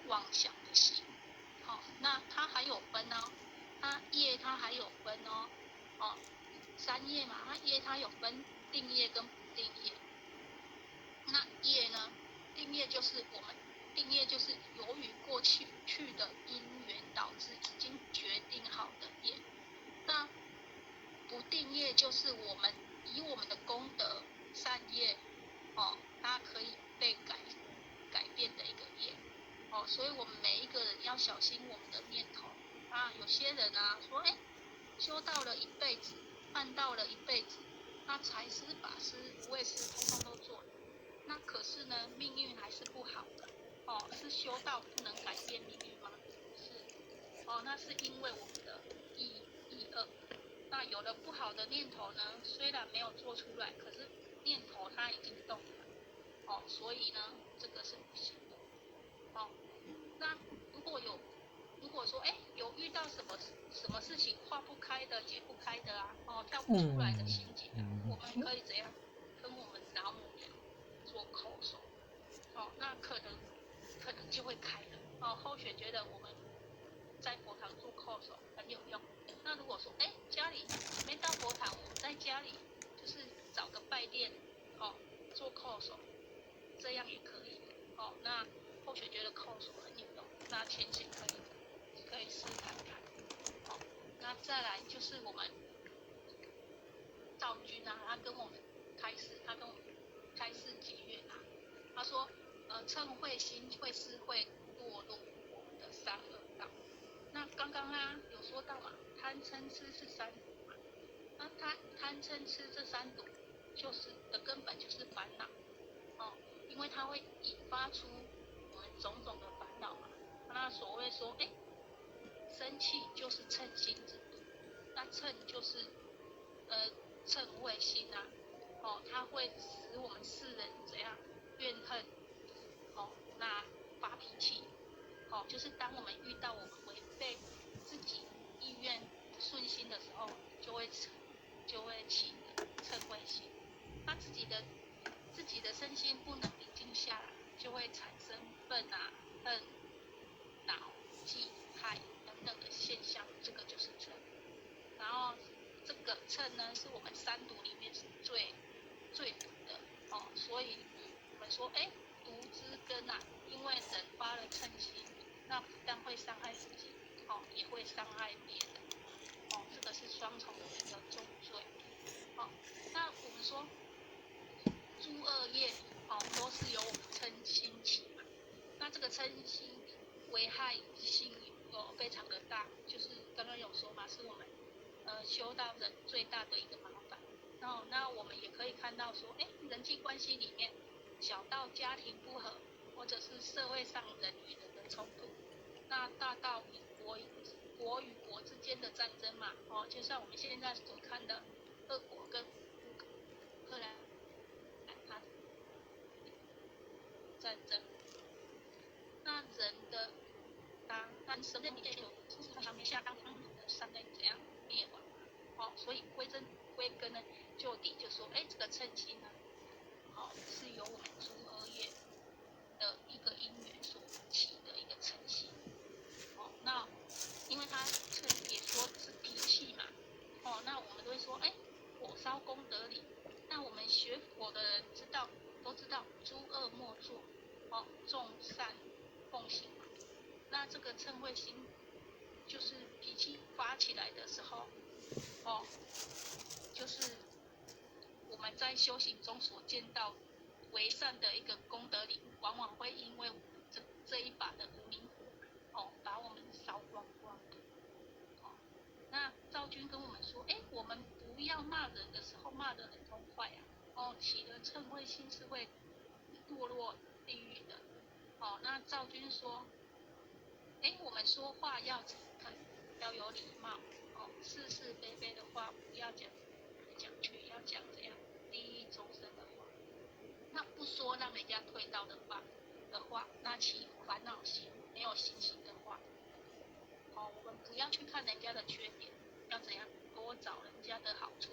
妄想的心。那它还有分哦，它还有分哦，三业嘛，业它有分定业跟不定业。那业呢，定业就是由于过去的因缘导致已经决定好的业。那不定业就是我们以我们的功德善业它可以被改变的一个业所以我们每一个人要小心我们的念头有些人说修道了一辈子，办道了一辈子，那财师法师无畏师通通都做了，那可是呢命运还是不好的是修道不能改变命运吗？是那是因为我们的意恶。那有了不好的念头呢，虽然没有做出来，可是念头它已经动了所以呢这个是不行的那如果说有遇到什么事情化不开的、解不开的跳不出来的心境我们可以怎样跟我们老母娘做口手那可能就会开了后学觉得我们在佛堂做口手很有用。那如果说家里没到佛堂，我们在家里就是找个拜店做口手，这样也可以那后学觉得口手很有用，那浅显可以试看看那再来就是我们赵军他跟我们开示结缘他说嗔恚心会是会堕入我们的三恶道。那刚刚有说到嘛，贪嗔痴是三毒嘛，那贪嗔痴这三毒的根本就是烦恼因为它会引发出我们种种的烦恼嘛。那所谓说生气就是嗔心之毒，那嗔就是嗔恚心它会使我们世人怎样怨恨那发脾气就是当我们遇到我们违背自己意愿顺心的时候，就会起嗔恚心。那自己的身心不能平静下来，就会产生愤恨、恼、忌、害等等的现象，这个就是嗔。然后这个嗔呢，是我们三毒里面是最毒的所以我们说毒之根因为人发了嗔心，那不但会伤害自己也会伤害别人这个是双重的一个重罪那我们说诸恶业都是由我们嗔心起嘛，那这个嗔心危害性非常的大，就是刚刚有说嘛，是我们修道人最大的一个麻烦那我们也可以看到说人际关系里面，小到家庭不和，或者是社会上人与人的冲突，那大到国与国之间的战争嘛就像我们现在所看的俄国跟乌克兰战争，那人的当神的面前有出世上面下当他们的三类怎样灭亡所以归根呢究底就说这个嗔心呢是由我们诸恶业的一个因缘所起的一个嗔心那因为他嗔也说是脾气嘛那我们都会说火烧功德林。那我们学佛的人都知道诸恶莫作众善奉行嘛。那这个嗔恚心就是脾气发起来的时候就是我们在修行中所见到为善的一个功德林，往往会因为我们这一把的无名火把我们烧光光的那赵军跟我们说我们不要骂人的时候骂得很痛快起了嗔恚心是会堕落地狱的那赵军说我们说话要诚恳，要有礼貌是是非非的话不要讲去，要讲怎样利益众生的话。那不说让人家退道的话，那起烦恼心没有信心的话我们不要去看人家的缺点，要怎样多找人家的好处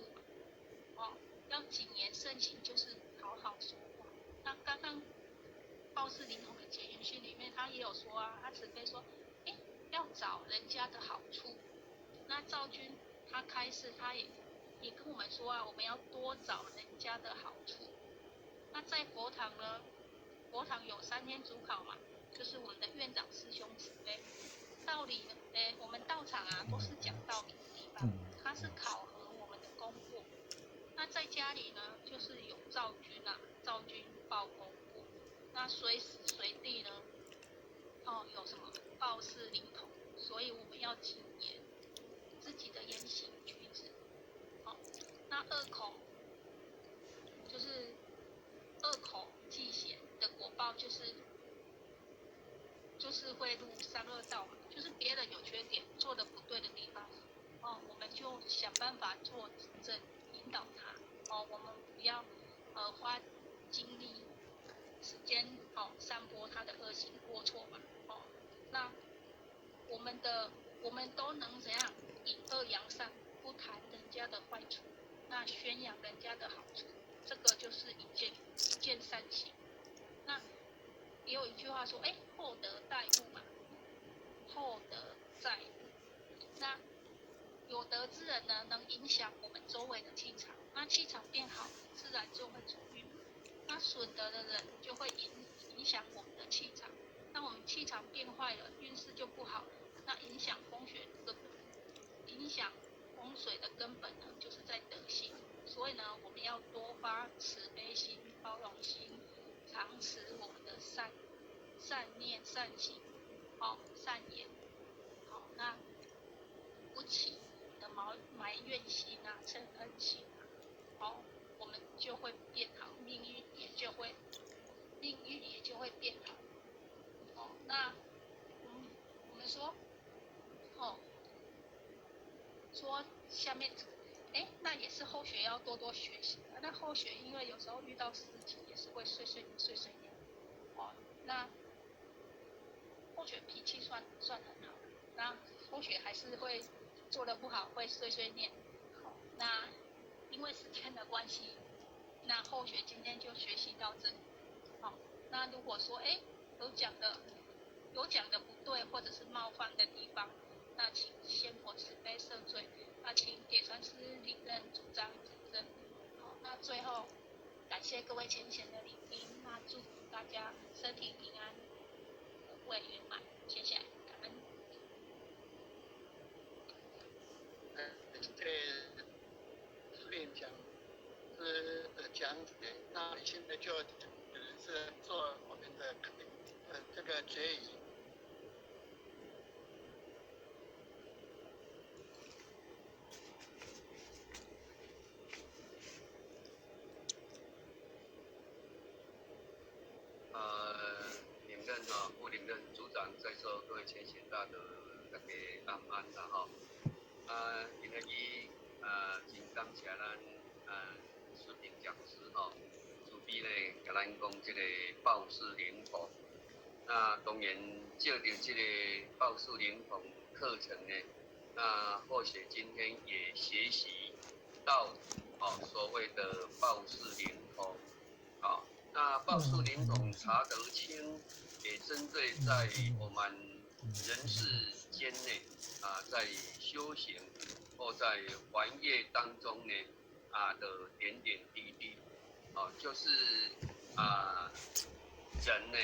要谨言慎行，就是好好说话。那刚刚报事灵童的结缘信里面，他也有说啊，他慈悲说，要找人家的好处。那赵君他开示，他也跟我们说啊，我们要多找人家的好处。那在佛堂呢，佛堂有3天主考嘛，就是我们的院长师兄慈悲。道理，我们道场啊都是讲道理的地方，它是考核我们的功过。那在家里呢，就是有赵君啊，赵君报功过。那随时随地呢，有什么报事灵童，所以我们要谨言自己的言行举止。那恶口就是恶口忌嫌的果报，就是会入三恶道嘛，就是别人有缺点做的不对的地方，我们就想办法做指正，引导他，我们不要花精力时间散播他的恶行过错嘛，那我们都能怎样以恶扬善，不谈人家的坏处，那宣扬人家的好处，这个就是一件善行。那也有一句话说，厚德载物嘛，厚德载物。那有德之人呢，能影响我们周围的气场，那气场变好，自然就会走运。那损德的人就会影响我们的气场，那我们气场变坏了，运势就不好了。那影响风水的根本呢，就是在德性。所以呢，我们要多发慈悲心、包容心，常持我们的善念、善行，善言，那不起的埋怨心啊、嗔恨心啊，我们就会变好，命运也就会变好。那我们说，说下面那也是后学要多多学习的。那后学因为有时候遇到事情也是会碎碎念，那后学脾气算很好，那后学还是会做得不好，会碎念。那因为时间的关系，那后学今天就学习到这里。那如果说有讲的不对或者是冒犯的地方，那请仙佛慈悲赦罪，那请点传师领任主张指正。那最后感谢各位浅显的聆听，那祝福大家身体平安，无畏圆满，谢谢，感恩。这苏院长是的讲解，那现在就是做我们的这个结语。副领任组长在座各位浅显大德大家安啦吼。今日真感谢咱视频讲师慈悲咧，甲咱讲这个报事灵童。那当然借着这个报事灵童课程呢，那或许今天也学习到所谓的报事灵童。那报事灵童查得清，也针对在我们人世间内在修行或在还业当中呢的点点滴滴，就是人呢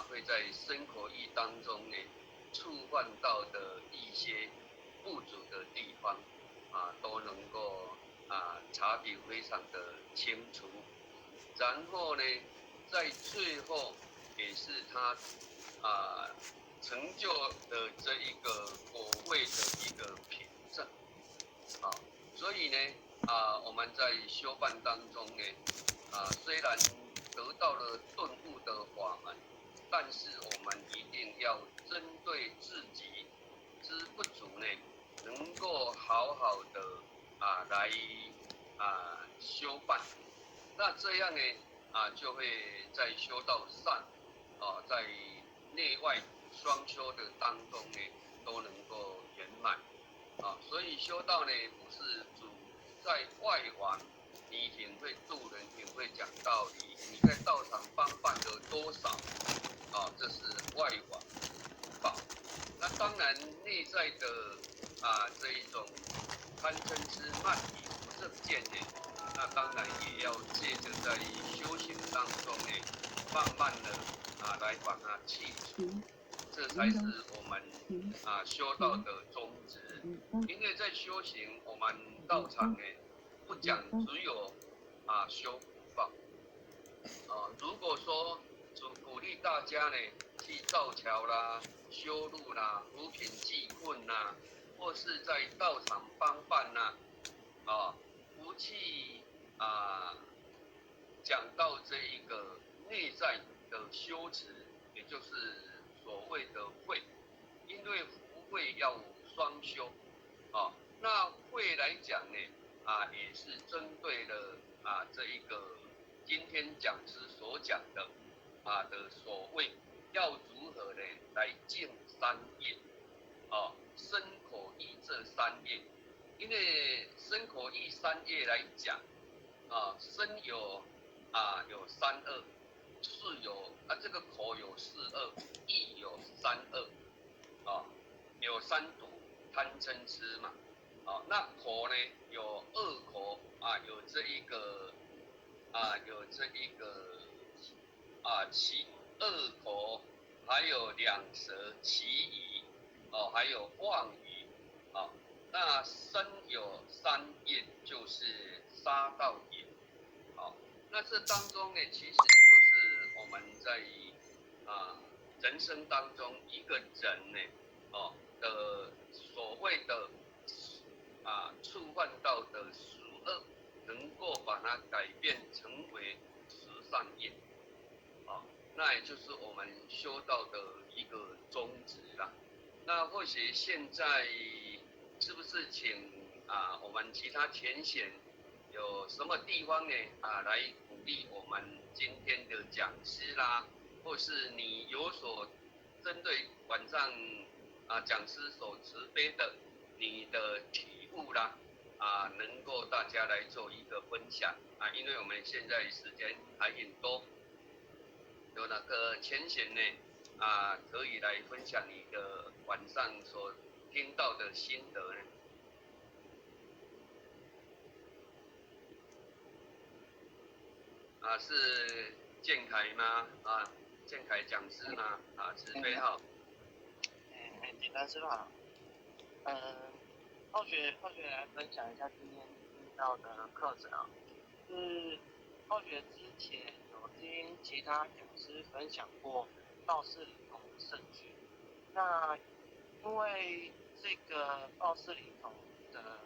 会在生活意当中呢触犯到的一些不足的地方都能够察觉非常的清楚。然后呢，在最后也是他成就的这一个果位的一个凭证。所以呢我们在修办当中呢虽然得到了顿悟的法门，但是我们一定要针对自己之不足呢，能够好好的来修办。那这样呢就会在修道善在内外双修的当中呢都能够圆满所以修道呢不是主在外环你挺会渡人，挺会讲道理，你在道场帮办了多少？这是外法报。那当然内在的这一种贪嗔痴慢疑不正见呢，那当然也要借着在修行当中呢，慢慢的来把它去除，这才是我们修道的宗旨。因为在修行，我们道场呢不讲只有修福报，如果说只鼓励大家呢去造桥啦、修路啦、扶贫济困啦，或是在道场帮办啦，不去讲到这一个内在的修持，也就是所谓的慧，因为福慧要双修，那慧来讲呢，也是针对了这一个今天讲师所讲的的所谓要如何呢来净三业，身口意这三业，因为身口意三业来讲，身有三恶，事有这个口有四恶，意有三恶，有三毒，贪嗔痴嘛，那口呢有恶口有这一个其恶口，还有两舌其语，还有妄语，那身有三业，就是杀盗业，那这当中呢，其实就是我们在人生当中一个人呢，的所谓的触犯到的十恶，能够把它改变成为十善业，那也就是我们修道的一个宗旨啦。那或许现在是不是请我们其他前贤有什么地方呢来鼓励我们今天的讲师啦，或是你有所针对晚上讲师所慈悲的你的体悟啦，能够大家来做一个分享因为我们现在时间还很多，有哪个前贤呢可以来分享你的晚上所听到的心得呢？是建凯吗？建凯讲师吗？慈悲号。简单是吧？后学来分享一下今天听到的课程是后学之前有听其他讲师分享过道士灵童的圣训，那因为这个道士灵童的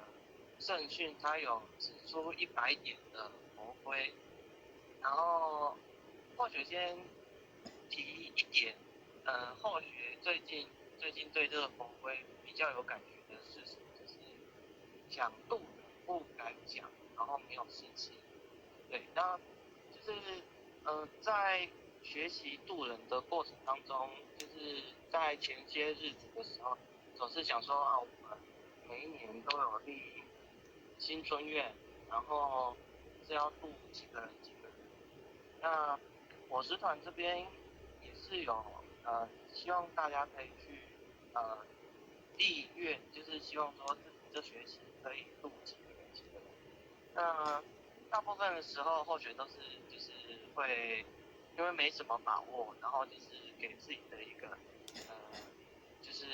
圣训，它有指出100点的佛规，然后后学先提一点，后学最近对这个佛规比较有感觉的事情，就是想渡人不敢讲，然后没有信心。对，那就是在学习渡人的过程当中，就是在前些日子的时候，总是想说我们每一年都有立新春愿，然后是要渡几个人。那我师团这边也是有希望大家可以去立愿，就是希望说自己这学期可以渡几个人。那大部分的时候后学都是就是会因为没什么把握，然后就是给自己的一个就是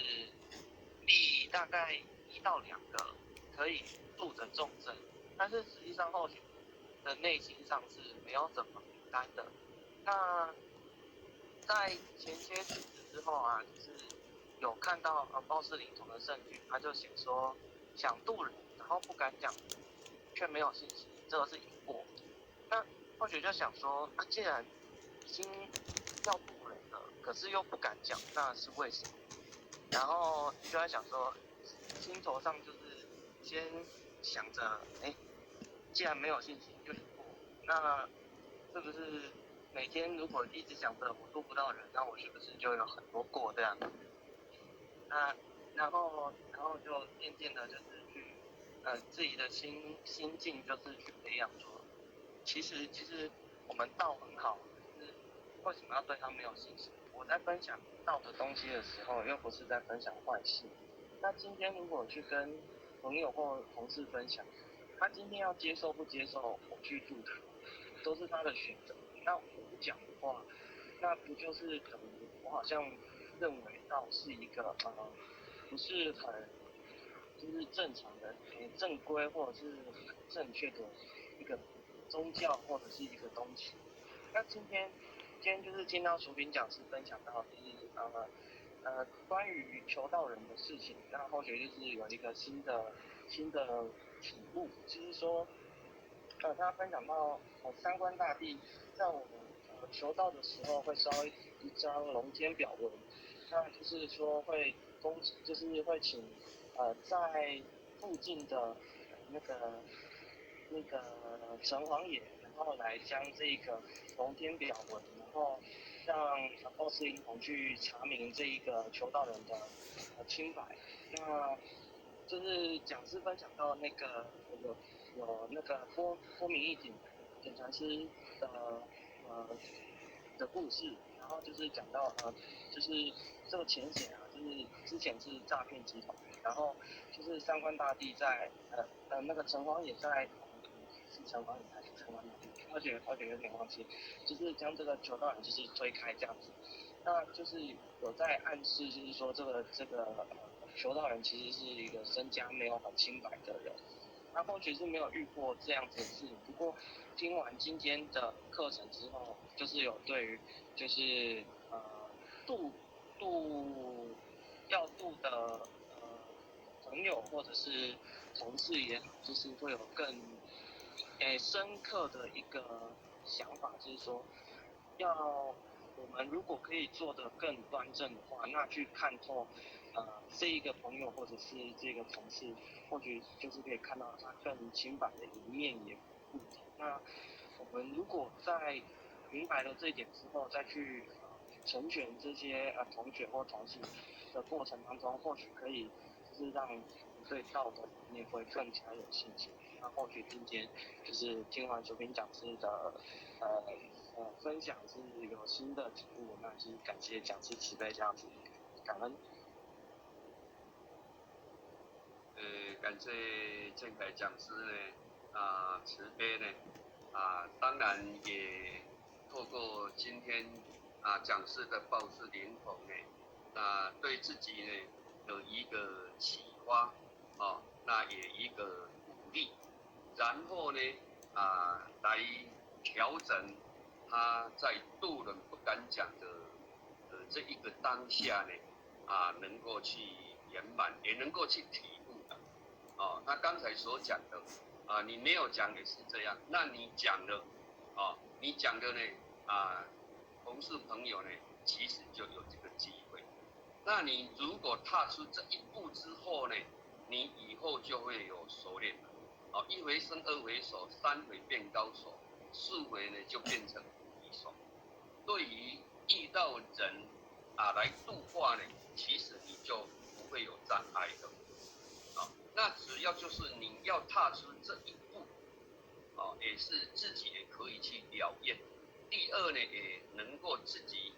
立大概1到2个可以渡的重症，但是实际上后学的内心上是没有怎么单的。那在前些日子之后就是有看到道士灵童的圣训，他就写说想渡人，然后不敢讲，却没有信心，这个是因果。那后学就想说既然已经要渡人了，可是又不敢讲，那是为什么？然后就在想说，心头上就是先想着既然没有信心就因果，那是不是每天如果一直想着我渡不到人，那我是不是就有很多过这样？那然后就渐渐的就是去自己的心境就是去培养说，其实我们道很好，可是为什么要对他没有信心？我在分享道的东西的时候，又不是在分享坏事。那今天如果去跟朋友或同事分享，他今天要接受不接受我去助他，都是他的选择。那我不讲的话，那不就是等于我好像认为道是一个不是很就是正常的正规或者是很正确的一个宗教或者是一个东西。那今天就是听到淑萍讲师分享到就是关于求道人的事情，那或许就是有一个新的体悟，就是说他分享到三官大帝在我们求道的时候会烧一张龙天表文，那就是说就是会请在附近的那个城隍爷，然后来将这个龙天表文，然后让奥斯灵童去查明这一个求道人的清白。那就是讲师分享到那个有那个郭明义检察师的故事，然后就是讲到就是这个钱险啊，就是之前是诈骗集团，然后就是三官大帝在那个城隍也在是城隍爷还是城隍大帝，而且有点忘记，就是将这个求道人就是推开这样子，那就是有在暗示，就是说这个求道人其实是一个身家没有很清白的人。他或许是没有遇过这样子的事情，不过听完今天的课程之后，就是有对于就是要度的朋友或者是同事也好，就是会有更深刻的一个想法，就是说我们如果可以做得更端正的话，那去看透这一个朋友或者是这个同事，或许就是可以看到他更清白的一面也不一定。那我们如果在明白了这一点之后，再去成全这些同学或同事的过程当中，或许可以就是让对道德理念会更加有信心。那或许今天就是听完淑萍讲师的分享是有新的体悟，那就是感谢讲师慈悲这样子，感恩。感谢建凯讲师呢慈悲呢当然也透过今天讲师的报事灵统呢对自己呢有一个启发那也一个鼓励，然后呢来调整他在度人不敢讲的这一个当下呢能够去圆满，也能够去体悟的他刚才所讲的你没有讲也是这样，那你讲了你讲的呢同事朋友呢其实就有这个机会，那你如果踏出这一步之后呢，你以后就会有熟练了一回生二回熟，三回变高手，四回呢就变成无敌手。对于遇到人来度化呢，其实你就不会有障碍的那只要就是你要踏出这一步也是自己也可以去了验。第二呢，也能够自己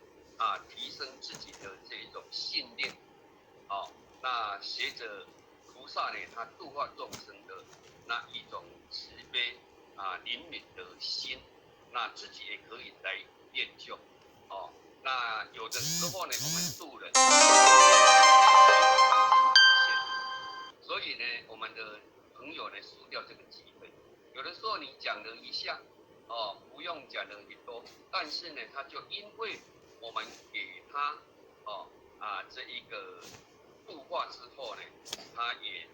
提升自己的这一种信念那随着菩萨呢，他度化众生的那一种慈悲灵敏的心，那自己也可以来练就那有的时候呢，我们度人所以呢，我们的朋友呢输掉这个机会。有的时候你讲了一下不用讲的很多，但是呢，他就因为我们给他这一个度化之后呢，他也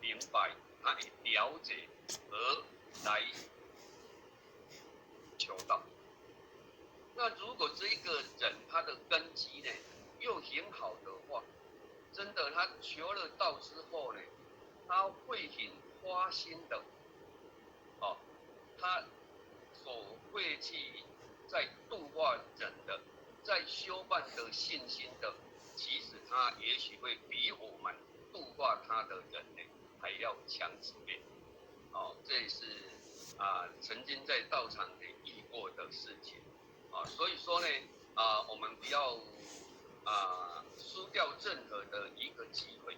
明白，他也了解，而来求道。那如果这一个人他的根基呢又很好的话，真的他求了道之后呢，他会很花心的他所会去在度化人的，在修办的信心的，其实他也许会比我们度化他的人呢还要强慈悲。这也是曾经在道场里遇过的事情。所以说呢，我们不要输掉任何的一个机会。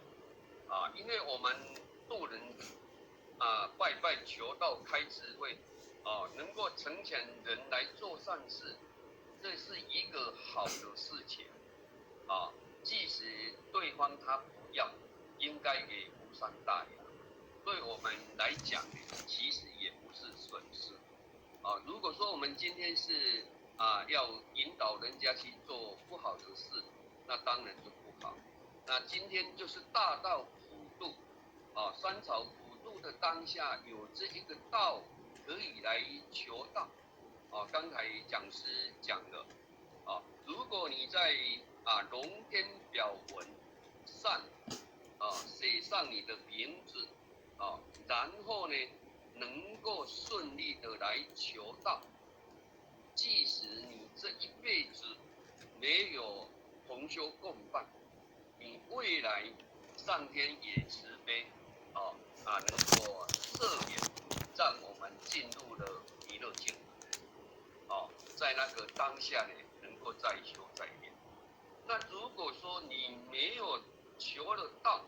因为我们度人拜拜求道开智慧，能够成全人来做善事，这是一个好的事情。即使对方他不要，应该也无伤大雅。对我们来讲呢，其实也不是损失。如果说我们今天是要引导人家去做不好的事，那当然就不好。那今天就是大道普渡，三草普渡的当下，有这一个道可以来求道。刚才讲师讲了，如果你在龙天表文上写上你的名字，然后呢能够顺利的来求道，即使你这一辈子没有同修共伴，你未来上天也慈悲，能够赦免，让我们进入了弥勒境。在那个当下呢，能够再修再练。那如果说你没有求了道，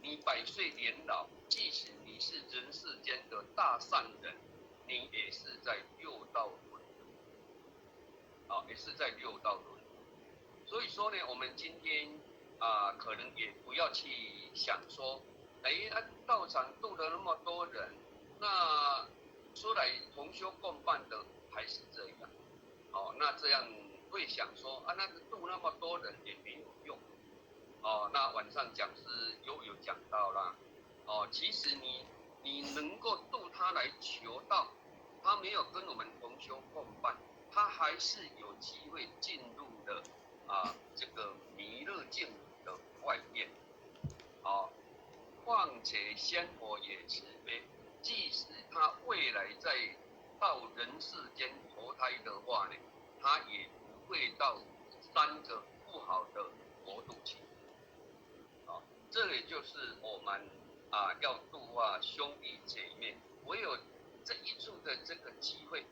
你百岁年老，即使你是人世间的大善人，你也是在六道轮回，也是在六道轮回。所以说呢，我们今天可能也不要去想说，道场度了那么多人，那出来同修共伴的还是这样，那这样会想说那个度那么多人也没有用。那晚上讲师有讲到啦，其实你能够度他来求道，他没有跟我们同修共伴，他还是有机会进入的这个弥勒境的外面。况且仙佛也慈悲，即使他未来在到人世间投胎的话呢，他也不会到三个不好的国度去。这也就是我们要度化兄弟姐妹，唯有这一处的这个机会，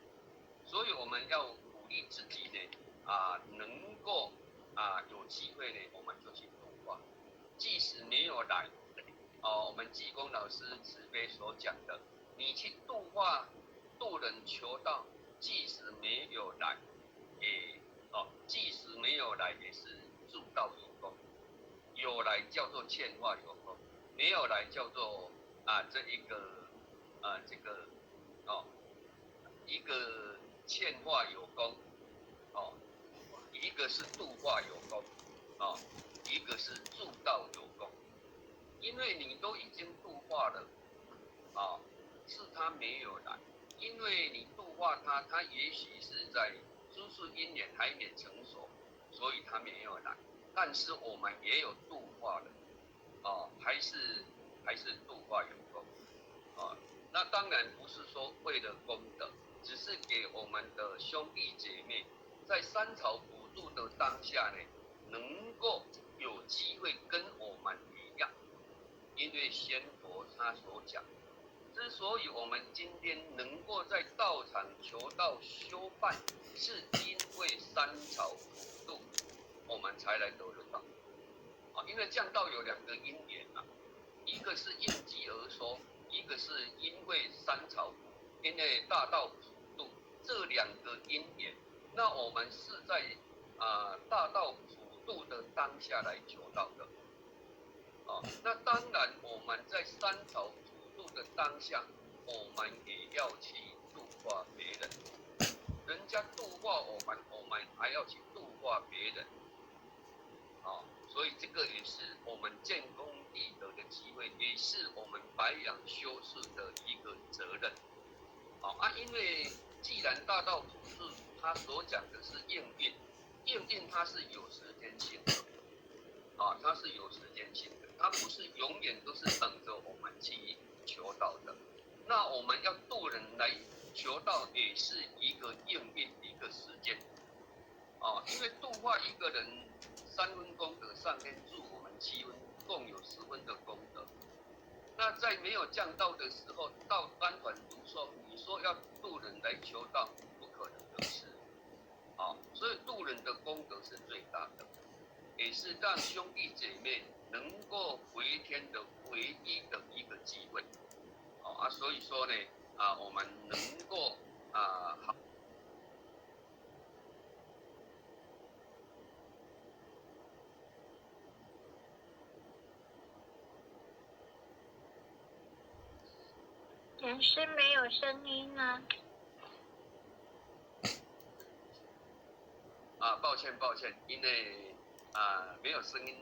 所以我们要鼓励自己呢，能够有机会呢，我们就去度化。即使没有来，我们济公老师慈悲所讲的，你去度化度人求道，即使没有来，即使没有来也是助道有功。有来叫做欠化有功，没有来叫做这一个一个欠化有功，一个是度化有功，一个是助道有功。因为你都已经度化了，是他没有来，因为你度化他，他也许是在诸事因缘还没成熟，所以他没有来。但是我们也有度化了，还是度化有功，那当然不是说为了功德，只是给我们的兄弟姐妹在三草普渡的当下呢，能够有机会跟我们一样。因为仙佛他所讲，之所以我们今天能够在道场求道修办，是因为三草普渡，我们才来得道。因为降道有两个因缘一个是应机而说，一个是因为三草，因为大道普渡这两个因缘，那我们是在大道普渡的当下来求道的。那当然我们在三草普渡的当下，我们也要去度化别人，人家度化我们，我们还要去度化别人。所以这个也是我们建功立德的机会，也是我们白养修士的一个责任。因为既然大道普渡他所讲的是应运，应运它是有时间性的，它是有时间性的，它不是永远都是等着我们去求道的。那我们要度人来求道，也是一个应运一个时间。因为度化一个人3分功德，上天助我们7分，共有10分的功德。那在没有降道的时候，到单团独授，你说要渡人来求道，不可能的事。所以渡人的功德是最大的，也是让兄弟姐妹能够回天的唯一的一个机会。所以说呢，我们能够好。讲师没有声音啊。抱歉，因为没有声音，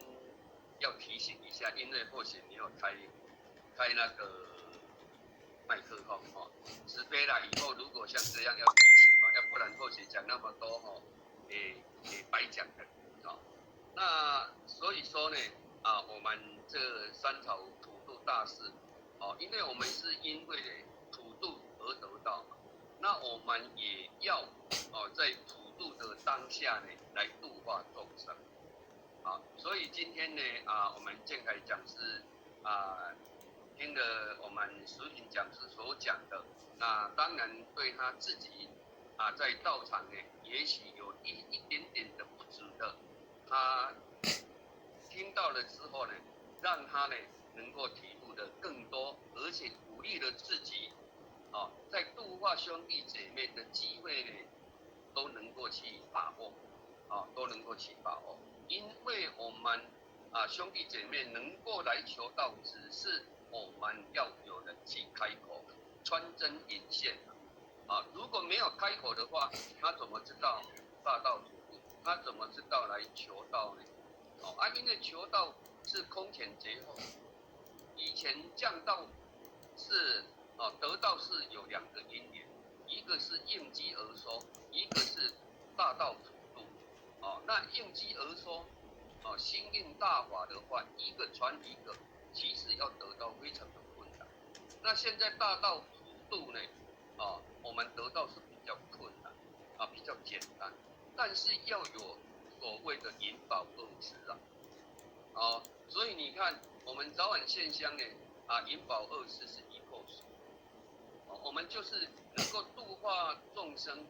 要提醒一下，因为或许没有开那个麦克风慈悲啦，以后如果像这样要提醒要不然或许讲那么多也白讲的那所以说呢我们这三草普渡大事因为我们是因为普渡而得到嘛，那我们也要在普渡的当下呢来度化众生所以今天呢我们建凯讲师听了我们石云讲师所讲的，那当然对他自己在道场呢，也许有一点点的不足的，他听到了之后呢，让他呢能够体悟的更多，而且鼓励了自己在度化兄弟姐妹的机会呢，都能够去把握都能够去把握，因为我们兄弟姐妹能够来求道，只是我们要有人去开口，穿针引线如果没有开口的话，他怎么知道大道普渡？他怎么知道来求道呢？因为求道是空前绝后，以前降道是得道是有两个因缘，一个是应机而说，一个是大道普渡那应机而说心应大法的话，一个传一个，其实要得到非常的困难。那现在大道普渡呢我们得到是比较困难比较简单，但是要有所谓的引宝二支所以你看我们早晚现香呢引宝二支是一扣手我们就是能够度化众生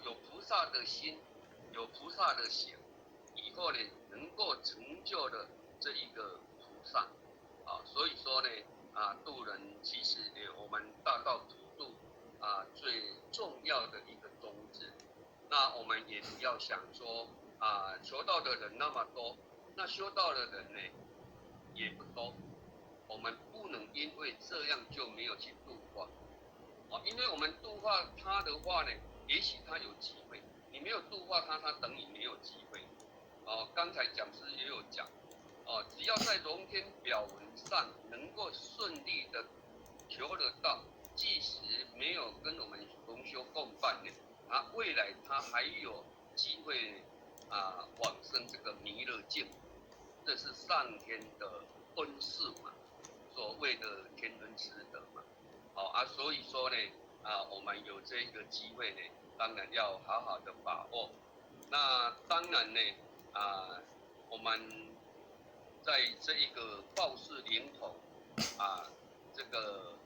有菩萨的心，有菩萨的行，以后呢能够成就的这一个菩萨所以说呢度人其实我们大道普渡最重要的一个宗旨。那我们也不要想说求道的人那么多，那修道的人呢也不多，我们不能因为这样就没有去度化因为我们度化他的话呢，也许他有机会，你没有度化他，他等于没有机会刚才讲师也有讲只要在龙天表文上能够顺利的求得到，即使没有跟我们同修共伴呢未来他还有机会往生这个弥勒境，这是上天的恩赐嘛，所谓的天恩师德嘛所以说呢我们有这个机会呢，当然要好好的把握。那当然呢我们在这一个报事灵统这个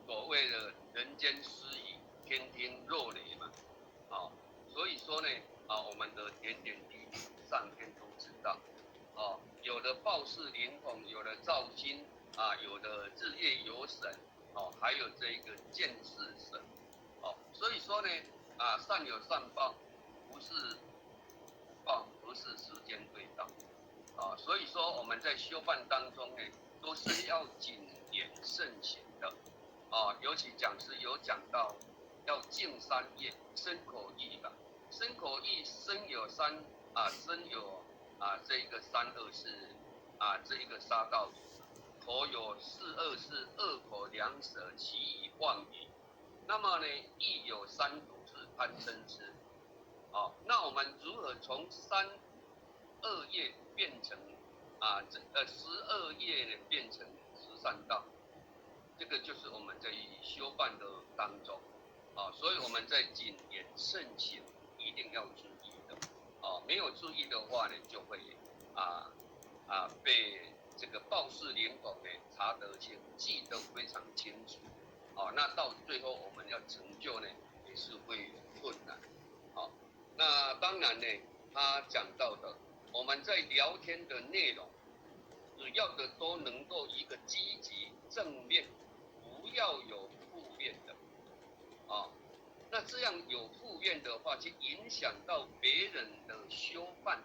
所谓的人间施语，天听若雷嘛所以说呢我们的点点滴滴上天都知道有的报事灵统，有的造心有的日夜有神还有这一个见识神所以说呢善有善报，不是报，不是时间对到所以说我们在修办当中呢，都是要谨言慎行的尤其讲师有讲到要净三业，身口意吧，身口意身有三身有这一个三恶是这一个杀道口有四恶是恶口两舌其以妄语，那么呢意有三毒是贪嗔痴那我们如何从三恶业变成12业呢变成13道？这个就是我们在修办的当中所以我们在谨言慎行一定要注意的没有注意的话呢，就会被这个报道士灵童呢查得清，记得非常清楚，那到最后我们要成就呢也是会有困难，那当然呢，他讲到的我们在聊天的内容，只要的都能够一个积极正面，不要有负面的，那这样有负面的话，去影响到别人的修范，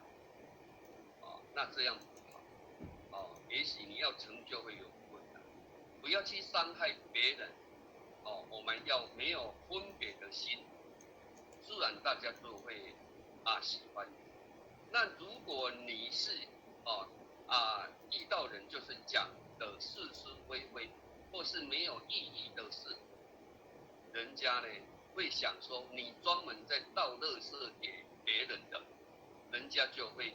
那这样不好，也许你要成就会有困难，不要去伤害别人，我们要没有分别的心，自然大家都会喜欢你。那如果你是遇到人就是讲的是是非非，或是没有意义的事，人家呢会想说你专门在倒垃圾给别人的，人家就会